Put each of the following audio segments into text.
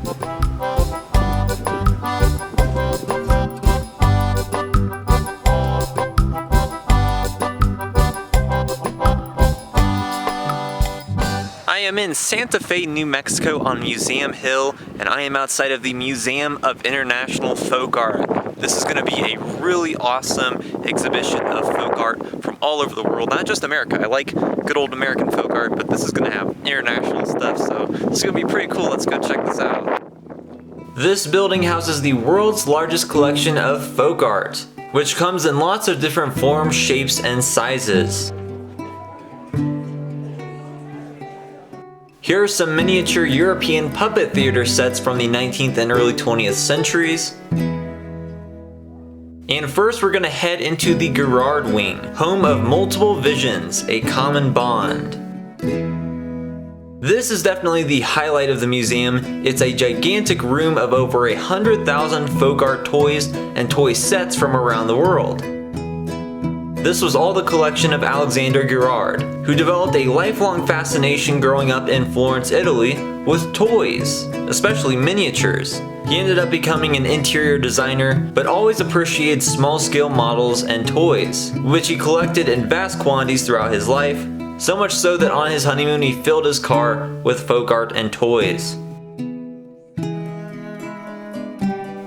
I am in Santa Fe, New Mexico on Museum Hill, and I am outside of the Museum of International Folk Art. This is going to be a really awesome exhibition of folk art from all over the world, not just America. I like good old American folk art, but this is going to have international stuff, so this is going to be pretty cool. Let's go check this out. This building houses the world's largest collection of folk art, which comes in lots of different forms, shapes, and sizes. Here are some miniature European puppet theater sets from the 19th and early 20th centuries. And first we're going to head into the Gerard Wing, home of multiple visions, a common bond. This is definitely the highlight of the museum. It's a gigantic room of over 100,000 folk art toys and toy sets from around the world. This was all the collection of Alexander Gerard, who developed a lifelong fascination growing up in Florence, Italy, with toys, especially miniatures. He ended up becoming an interior designer, but always appreciated small-scale models and toys, which he collected in vast quantities throughout his life, so much so that on his honeymoon he filled his car with folk art and toys.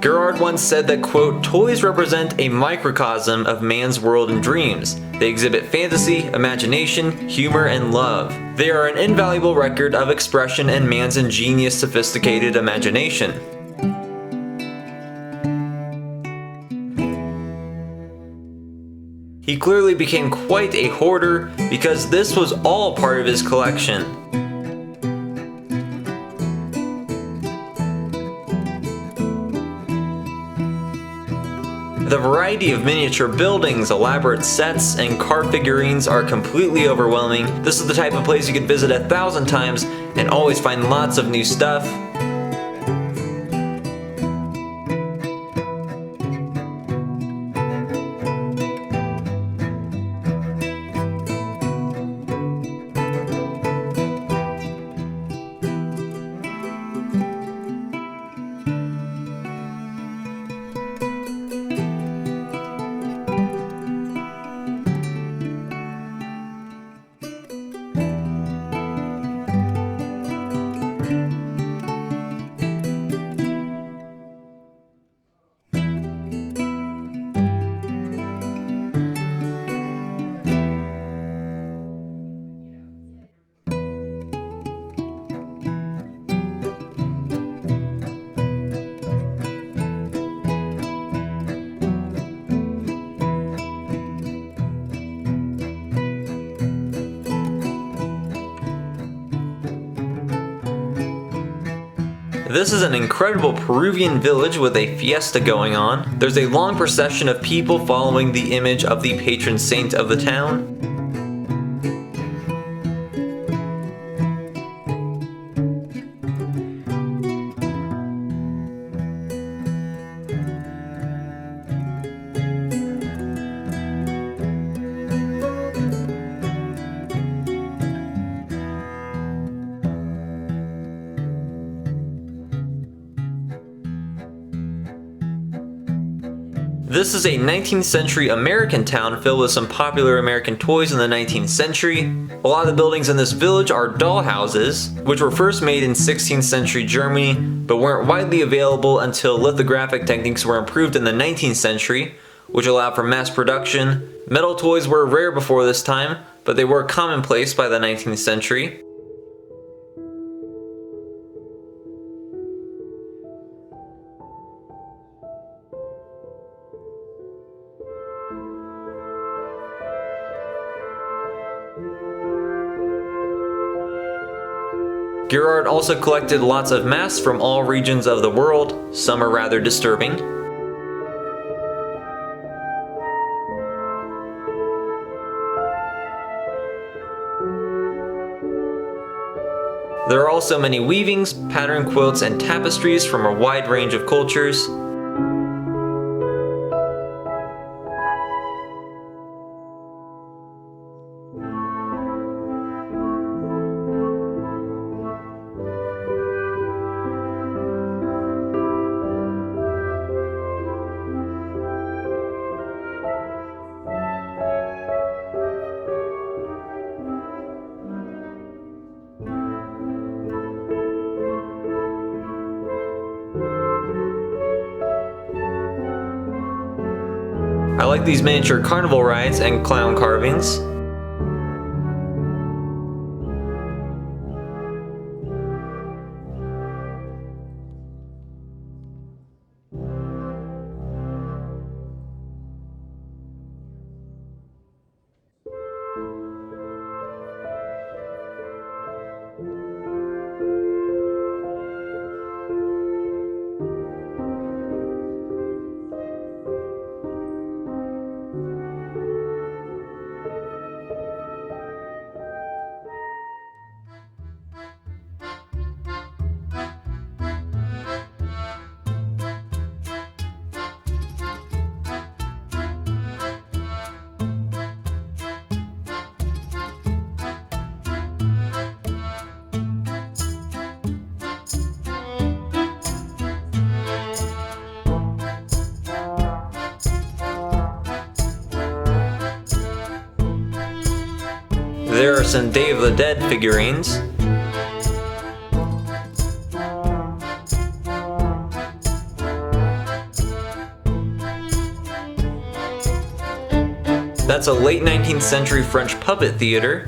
Gerard once said that, quote, "Toys represent a microcosm of man's world and dreams. They exhibit fantasy, imagination, humor, and love. They are an invaluable record of expression and man's ingenious, sophisticated imagination." He clearly became quite a hoarder because this was all part of his collection. The variety of miniature buildings, elaborate sets, and car figurines are completely overwhelming. This is the type of place you could visit 1,000 times and always find lots of new stuff. This is an incredible Peruvian village with a fiesta going on. There's a long procession of people following the image of the patron saint of the town. This is a 19th century American town filled with some popular American toys in the 19th century. A lot of the buildings in this village are doll houses, which were first made in 16th century Germany, but weren't widely available until lithographic techniques were improved in the 19th century, which allowed for mass production. Metal toys were rare before this time, but they were commonplace by the 19th century. Gerard also collected lots of masks from all regions of the world. Some are rather disturbing. There are also many weavings, pattern quilts, and tapestries from a wide range of cultures. like these miniature carnival rides and clown carvings. There are some Day of the Dead figurines. That's a late 19th century French puppet theater.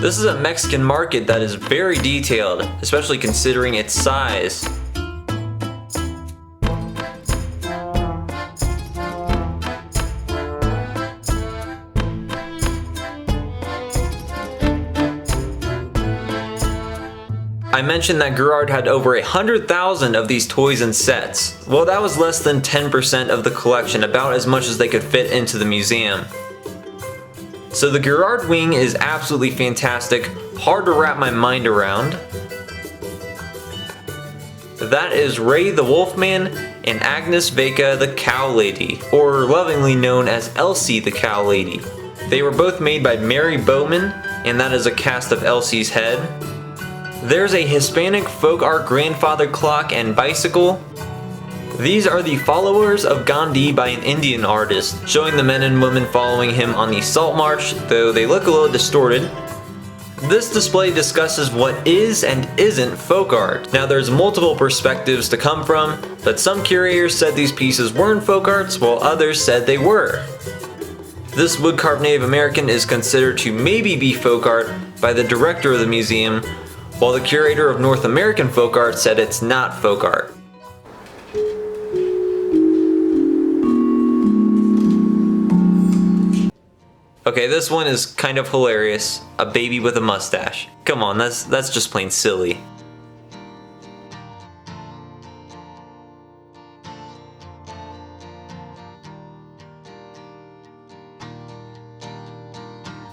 This is a Mexican market that is very detailed, especially considering its size. I mentioned that Girard had over 100,000 of these toys and sets. Well, that was less than 10% of the collection, about as much as they could fit into the museum. So the Girard wing is absolutely fantastic, hard to wrap my mind around. That is Ray the Wolfman and Agnes Vega the Cow Lady, or lovingly known as Elsie the Cow Lady. They were both made by Mary Bowman, and that is a cast of Elsie's head. There's a Hispanic folk art grandfather clock and bicycle. These are the followers of Gandhi by an Indian artist, showing the men and women following him on the Salt March, though they look a little distorted. This display discusses what is and isn't folk art. Now there's multiple perspectives to come from, but some curators said these pieces weren't folk arts, while others said they were. This wood-carved Native American is considered to maybe be folk art by the director of the museum, while the curator of North American folk art said it's not folk art. Okay, this one is kind of hilarious. A baby with a mustache. Come on, that's just plain silly.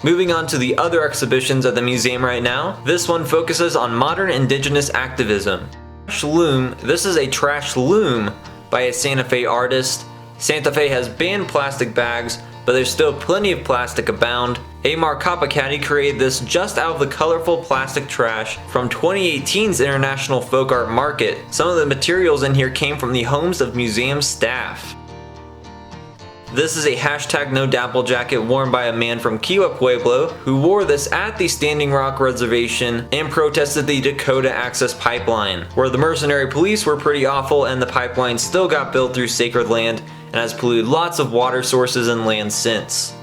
Moving on to the other exhibitions at the museum right now. This one focuses on modern indigenous activism. Trash Loom. This is a trash loom by a Santa Fe artist. Santa Fe has banned plastic bags, but there's still plenty of plastic abound. Amar Kapakati created this just out of the colorful plastic trash from 2018's International Folk Art Market. Some of the materials in here came from the homes of museum staff. This is a hashtag no dapple jacket worn by a man from Kiowa Pueblo who wore this at the Standing Rock Reservation and protested the Dakota Access Pipeline, where the mercenary police were pretty awful and the pipeline still got built through sacred land and has polluted lots of water sources and land since.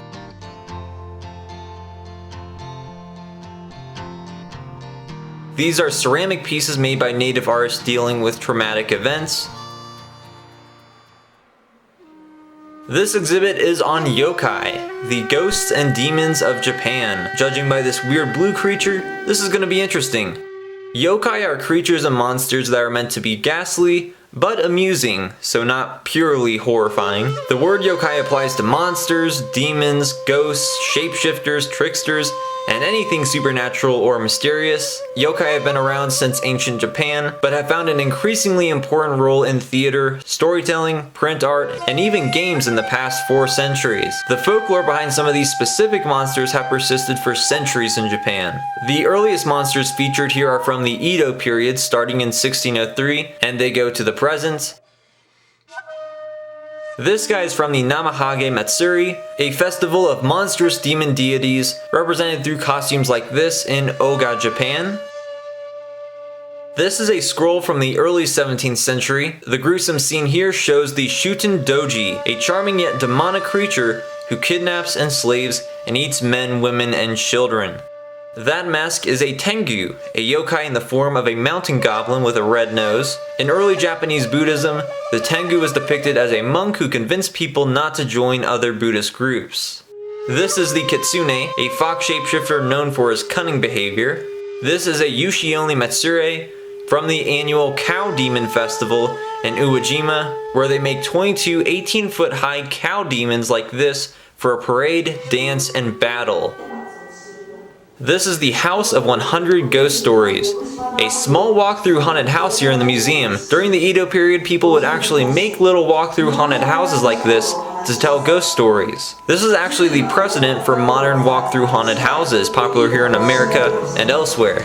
These are ceramic pieces made by native artists dealing with traumatic events. This exhibit is on yokai, the ghosts and demons of Japan. Judging by this weird blue creature, this is going to be interesting. Yokai are creatures and monsters that are meant to be ghastly, but amusing, so not purely horrifying. The word yokai applies to monsters, demons, ghosts, shapeshifters, tricksters, and anything supernatural or mysterious. Yokai have been around since ancient Japan, but have found an increasingly important role in theater, storytelling, print art, and even games in the past 4 centuries. The folklore behind some of these specific monsters have persisted for centuries in Japan. The earliest monsters featured here are from the Edo period, starting in 1603, and they go to the present. This guy is from the Namahage Matsuri, a festival of monstrous demon deities represented through costumes like this in Oga, Japan. This is a scroll from the early 17th century. The gruesome scene here shows the Shuten Doji, a charming yet demonic creature who kidnaps, enslaves, and eats men, women, and children. That mask is a Tengu, a yokai in the form of a mountain goblin with a red nose. In early Japanese Buddhism, the Tengu is depicted as a monk who convinced people not to join other Buddhist groups. This is the Kitsune, a fox shapeshifter known for his cunning behavior. This is a Yushioni Matsure from the annual Cow Demon Festival in Uwajima, where they make 22 18-foot high cow demons like this for a parade, dance, and battle. This is the House of 100 Ghost Stories, a small walk-through haunted house here in the museum. During the Edo period, people would actually make little walk-through haunted houses like this to tell ghost stories. This is actually the precedent for modern walk-through haunted houses, popular here in America and elsewhere.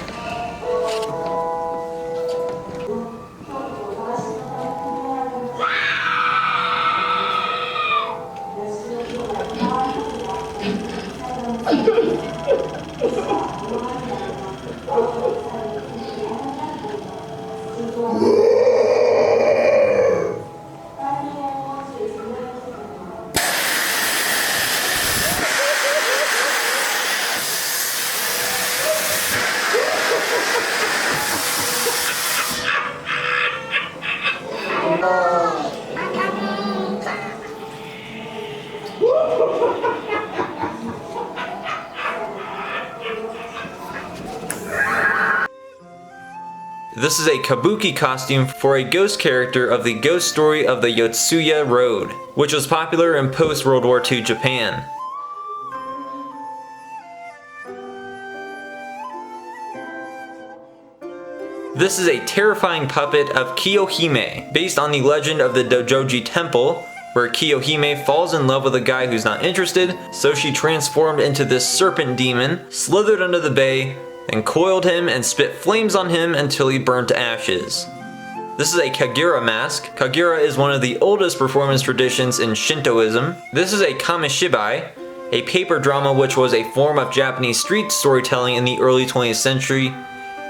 This is a kabuki costume for a ghost character of the ghost story of the Yotsuya Road, which was popular in post-World War II Japan. This is a terrifying puppet of Kiyohime, based on the legend of the Dojoji Temple, where Kiyohime falls in love with a guy who's not interested, so she transformed into this serpent demon, slithered under the bay, and coiled him and spit flames on him until he burnt to ashes. This is a Kagura mask. Kagura is one of the oldest performance traditions in Shintoism. This is a Kamishibai, a paper drama which was a form of Japanese street storytelling in the early 20th century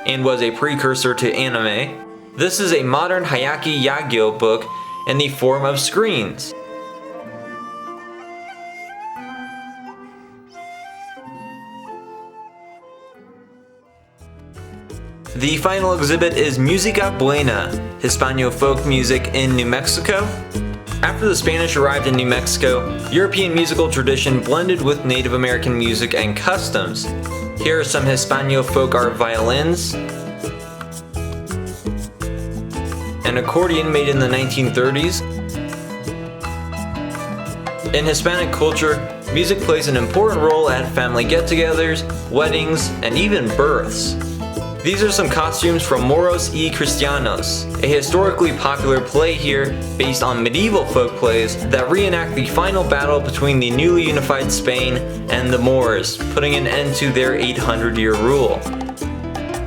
and was a precursor to anime. This is a modern Hayaki Yagyo book in the form of screens. The final exhibit is Música Buena, Hispano folk music in New Mexico. After the Spanish arrived in New Mexico, European musical tradition blended with Native American music and customs. Here are some Hispano folk art violins, an accordion made in the 1930s. In Hispanic culture, music plays an important role at family get-togethers, weddings, and even births. These are some costumes from Moros y Cristianos, a historically popular play here based on medieval folk plays that reenact the final battle between the newly unified Spain and the Moors, putting an end to their 800-year rule.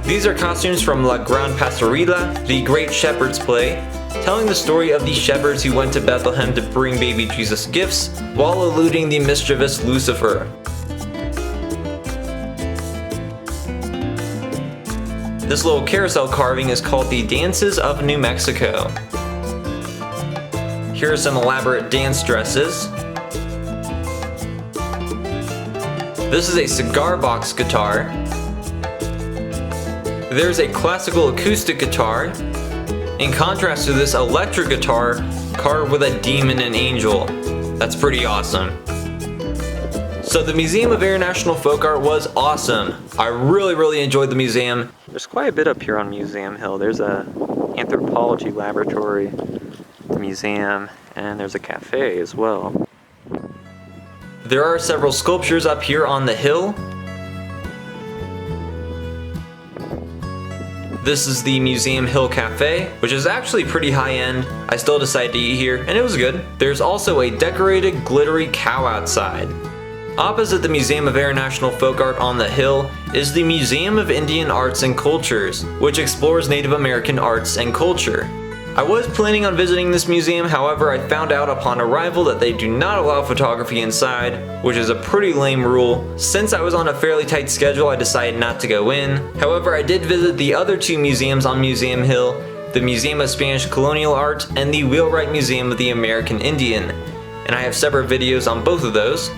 These are costumes from La Gran Pastorila, the Great Shepherd's Play, telling the story of the shepherds who went to Bethlehem to bring baby Jesus gifts while eluding the mischievous Lucifer. This little carousel carving is called the Dances of New Mexico. Here are some elaborate dance dresses. This is a cigar box guitar. There's a classical acoustic guitar, in contrast to this electric guitar carved with a demon and angel. That's pretty awesome. So the Museum of Air National Folk Art was awesome. I really enjoyed the museum. There's quite a bit up here on Museum Hill. There's a anthropology laboratory, the museum, and there's a cafe as well. There are several sculptures up here on the hill. This is the Museum Hill Cafe, which is actually pretty high-end. I still decided to eat here, and it was good. There's also a decorated, glittery cow outside. Opposite the Museum of Air National Folk Art on the hill is the Museum of Indian Arts and Cultures, which explores Native American arts and culture. I was planning on visiting this museum, however I found out upon arrival that they do not allow photography inside, which is a pretty lame rule. Since I was on a fairly tight schedule, I decided not to go in. However, I did visit the other two museums on Museum Hill, the Museum of Spanish Colonial Art and the Wheelwright Museum of the American Indian, and I have separate videos on both of those.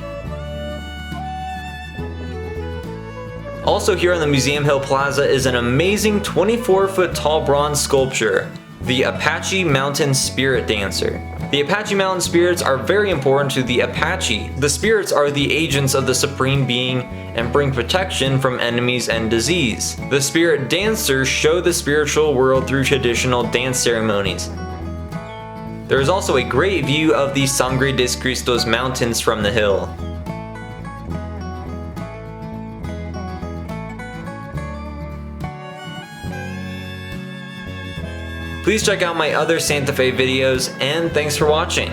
Also here on the Museum Hill Plaza is an amazing 24-foot tall bronze sculpture, the Apache Mountain Spirit Dancer. The Apache Mountain Spirits are very important to the Apache. The spirits are the agents of the Supreme Being and bring protection from enemies and disease. The spirit dancers show the spiritual world through traditional dance ceremonies. There is also a great view of the Sangre de Cristos mountains from the hill. Please check out my other Santa Fe videos, and thanks for watching.